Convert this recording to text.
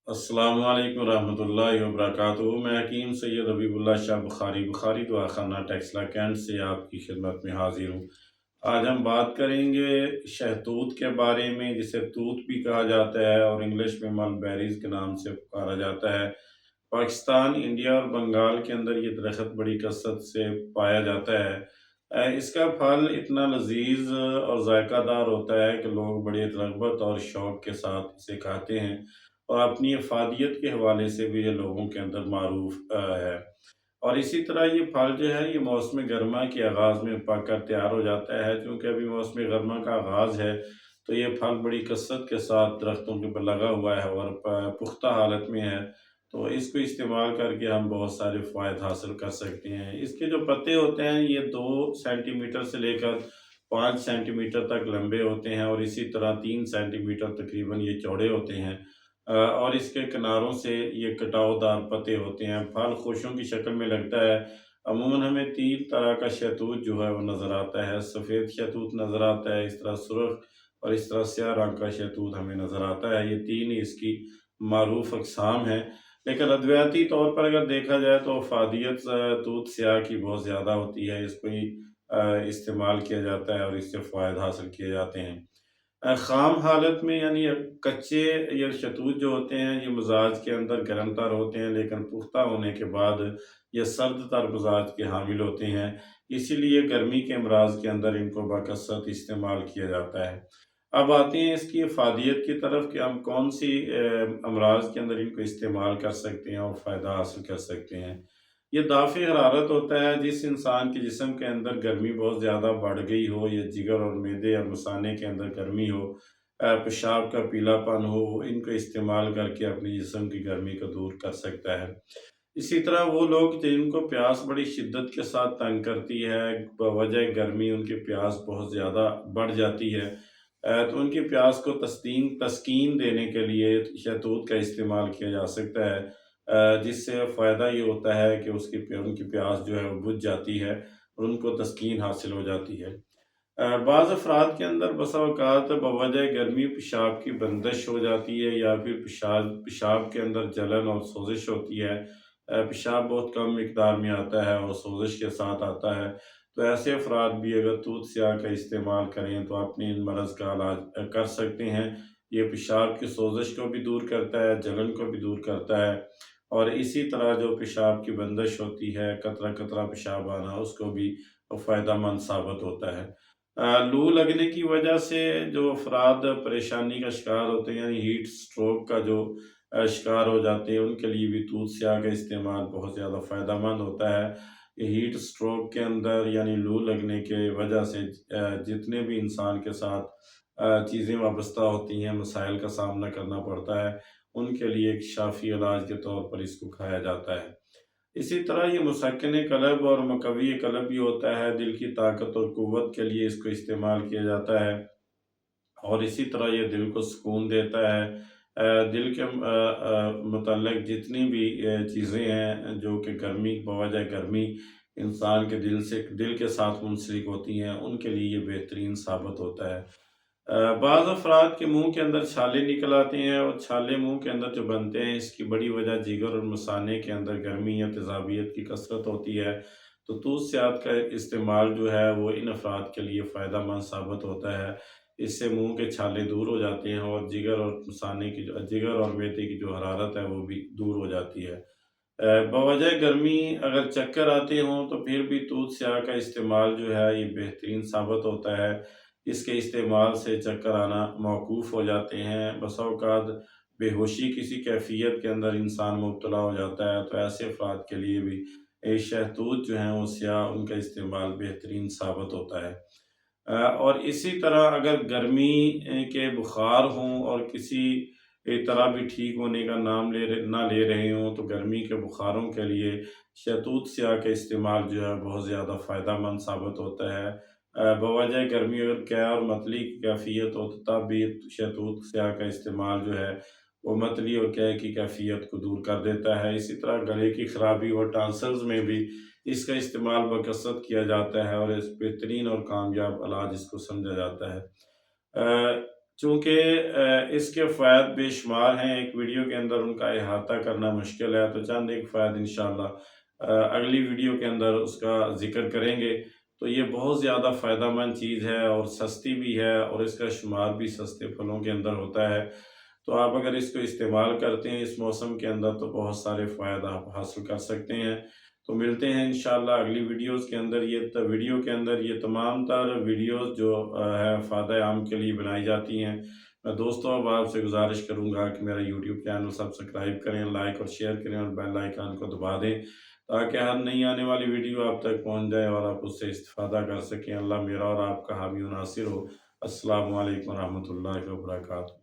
السلام علیکم ورحمۃ اللہ وبرکاتہ۔ میں حکیم سید حبیب اللہ شاہ بخاری دعا خانہ ٹیکسلا کینٹ سے آپ کی خدمت میں حاضر ہوں۔ آج ہم بات کریں گے شہتوت کے بارے میں، جسے توت بھی کہا جاتا ہے اور انگلش میں مل بیریز کے نام سے پکارا جاتا ہے۔ پاکستان، انڈیا اور بنگال کے اندر یہ درخت بڑی کثرت سے پایا جاتا ہے۔ اس کا پھل اتنا لذیذ اور ذائقہ دار ہوتا ہے کہ لوگ بڑے رغبت اور شوق کے ساتھ اسے کھاتے ہیں، اور اپنی افادیت کے حوالے سے بھی یہ لوگوں کے اندر معروف ہے۔ اور اسی طرح یہ پھل جو ہے یہ موسم گرما کے آغاز میں پک کر تیار ہو جاتا ہے۔ چونکہ ابھی موسم گرما کا آغاز ہے تو یہ پھل بڑی کثرت کے ساتھ درختوں کے پر لگا ہوا ہے اور پختہ حالت میں ہے، تو اس کو استعمال کر کے ہم بہت سارے فوائد حاصل کر سکتے ہیں۔ اس کے جو پتے ہوتے ہیں یہ 2 سینٹی میٹر سے لے کر 5 سینٹی میٹر تک لمبے ہوتے ہیں، اور اسی طرح 3 سینٹی میٹر تقریباً یہ چوڑے ہوتے ہیں، اور اس کے کناروں سے یہ کٹاؤ دار پتے ہوتے ہیں۔ پھل خوشوں کی شکل میں لگتا ہے۔ عموماً ہمیں 3 طرح کا شہتوت جو ہے وہ نظر آتا ہے۔ سفید شہتوت نظر آتا ہے، اس طرح سرخ اور اس طرح سیاہ رنگ کا شہتوت ہمیں نظر آتا ہے۔ یہ 3 ہی اس کی معروف اقسام ہیں۔ لیکن ادویاتی طور پر اگر دیکھا جائے تو افادیت توت سیاہ کی بہت زیادہ ہوتی ہے۔ اس کو ہی استعمال کیا جاتا ہے اور اس سے فوائد حاصل کیے جاتے ہیں۔ خام حالت میں یعنی کچے یہ شہتوت جو ہوتے ہیں یہ مزاج کے اندر گرم تر ہوتے ہیں، لیکن پختہ ہونے کے بعد یہ سرد تر مزاج کے حامل ہوتے ہیں۔ اسی لیے گرمی کے امراض کے اندر ان کو بکثرت استعمال کیا جاتا ہے۔ اب آتے ہیں اس کی افادیت کی طرف کہ ہم کون سی امراض کے اندر ان کو استعمال کر سکتے ہیں اور فائدہ حاصل کر سکتے ہیں۔ یہ دافع حرارت ہوتا ہے۔ جس انسان کے جسم کے اندر گرمی بہت زیادہ بڑھ گئی ہو، یا جگر اور معدے اور مثانے کے اندر گرمی ہو، پیشاب کا پیلا پن ہو، ان کو استعمال کر کے اپنی جسم کی گرمی کو دور کر سکتا ہے۔ اسی طرح وہ لوگ جن کو پیاس بڑی شدت کے ساتھ تنگ کرتی ہے، بوجہ گرمی ان کی پیاس بہت زیادہ بڑھ جاتی ہے، تو ان کی پیاس کو تسکین دینے کے لیے شہتوت کا استعمال کیا جا سکتا ہے، جس سے فائدہ یہ ہوتا ہے کہ ان کی پیاس جو ہے وہ بجھ جاتی ہے اور ان کو تسکین حاصل ہو جاتی ہے۔ بعض افراد کے اندر بسا اوقات بوجہ گرمی پیشاب کی بندش ہو جاتی ہے، یا پھر پیشاب کے اندر جلن اور سوزش ہوتی ہے۔ پیشاب بہت کم مقدار میں آتا ہے اور سوزش کے ساتھ آتا ہے، تو ایسے افراد بھی اگر توت سیاہ کا استعمال کریں تو اپنے ان مرض کا علاج کر سکتے ہیں۔ یہ پیشاب کی سوزش کو بھی دور کرتا ہے، جلن کو بھی دور کرتا ہے، اور اسی طرح جو پیشاب کی بندش ہوتی ہے، قطرہ قطرہ پیشاب آنا، اس کو بھی فائدہ مند ثابت ہوتا ہے۔ لو لگنے کی وجہ سے جو افراد پریشانی کا شکار ہوتے ہیں، یعنی ہیٹ سٹروک کا جو شکار ہو جاتے ہیں، ان کے لیے بھی توت سیاہ کا استعمال بہت زیادہ فائدہ مند ہوتا ہے۔ یہ ہیٹ سٹروک کے اندر یعنی لو لگنے کے وجہ سے جتنے بھی انسان کے ساتھ چیزیں وابستہ ہوتی ہیں، مسائل کا سامنا کرنا پڑتا ہے، ان کے لیے ایک شافی علاج کے طور پر اس کو کھایا جاتا ہے۔ اسی طرح یہ مسکن قلب اور مقوی قلب بھی ہوتا ہے۔ دل کی طاقت اور قوت کے لیے اس کو استعمال کیا جاتا ہے، اور اسی طرح یہ دل کو سکون دیتا ہے۔ دل کے متعلق جتنی بھی چیزیں ہیں جو کہ بوجہ گرمی انسان کے دل کے ساتھ منسلک ہوتی ہیں، ان کے لیے یہ بہترین ثابت ہوتا ہے۔ بعض افراد کے منہ کے اندر چھالے نکل آتے ہیں، اور چھالے منہ کے اندر جو بنتے ہیں، اس کی بڑی وجہ جگر اور مثانے کے اندر گرمی یا تیزابیت کی کثرت ہوتی ہے۔ تو توت سیاہ کا استعمال جو ہے وہ ان افراد کے لیے فائدہ مند ثابت ہوتا ہے۔ اس سے منہ کے چھالے دور ہو جاتے ہیں، اور جگر اور مثانے کی جگر اور معدے کی جو حرارت ہے وہ بھی دور ہو جاتی ہے۔ بوجہ گرمی اگر چکر آتے ہوں تو پھر بھی توت سیاہ کا استعمال جو ہے یہ بہترین ثابت ہوتا ہے۔ اس کے استعمال سے چکر آنا موقوف ہو جاتے ہیں۔ بسا اوقات بے ہوشی کسی کیفیت کے اندر انسان مبتلا ہو جاتا ہے، تو ایسے افراد کے لیے بھی شہتوت جو ہیں وہ سیاہ، ان کا استعمال بہترین ثابت ہوتا ہے۔ اور اسی طرح اگر گرمی کے بخار ہوں اور کسی طرح بھی ٹھیک ہونے کا نہ لے رہے ہوں، تو گرمی کے بخاروں کے لیے شہتوت سیاہ کا استعمال جو ہے بہت زیادہ فائدہ مند ثابت ہوتا ہے۔ بوجہ گرمی اگر قے اور متلی کی کیفیت ہو تو تب بھی شہتوت سیاہ کا استعمال جو ہے وہ متلی اور قے کی کیفیت کو دور کر دیتا ہے۔ اسی طرح گلے کی خرابی اور ٹانسلز میں بھی اس کا استعمال بکثرت کیا جاتا ہے، اور اس بہترین اور کامیاب علاج اس کو سمجھا جاتا ہے۔ چونکہ اس کے فوائد بے شمار ہیں، ایک ویڈیو کے اندر ان کا احاطہ کرنا مشکل ہے، تو چند ایک فوائد انشاءاللہ اگلی ویڈیو کے اندر اس کا ذکر کریں گے۔ تو یہ بہت زیادہ فائدہ مند چیز ہے اور سستی بھی ہے، اور اس کا شمار بھی سستے پھلوں کے اندر ہوتا ہے۔ تو آپ اگر اس کو استعمال کرتے ہیں اس موسم کے اندر تو بہت سارے فوائد آپ حاصل کر سکتے ہیں۔ تو ملتے ہیں انشاءاللہ اگلی ویڈیوز کے اندر۔ ویڈیو کے اندر یہ تمام تر ویڈیوز جو ہے فائدہ عام کے لیے بنائی جاتی ہیں۔ میں دوستوں اب آپ سے گزارش کروں گا کہ میرا یوٹیوب چینل سبسکرائب کریں، لائک اور شیئر کریں اور بیل آئیکن کو دبا دیں تاکہ ہر نئی آنے والی ویڈیو آپ تک پہنچ جائے اور آپ اس سے استفادہ کر سکیں۔ اللہ میرا اور آپ کا حامی و ناصر ہو۔ السلام علیکم ورحمۃ اللہ وبرکاتہ۔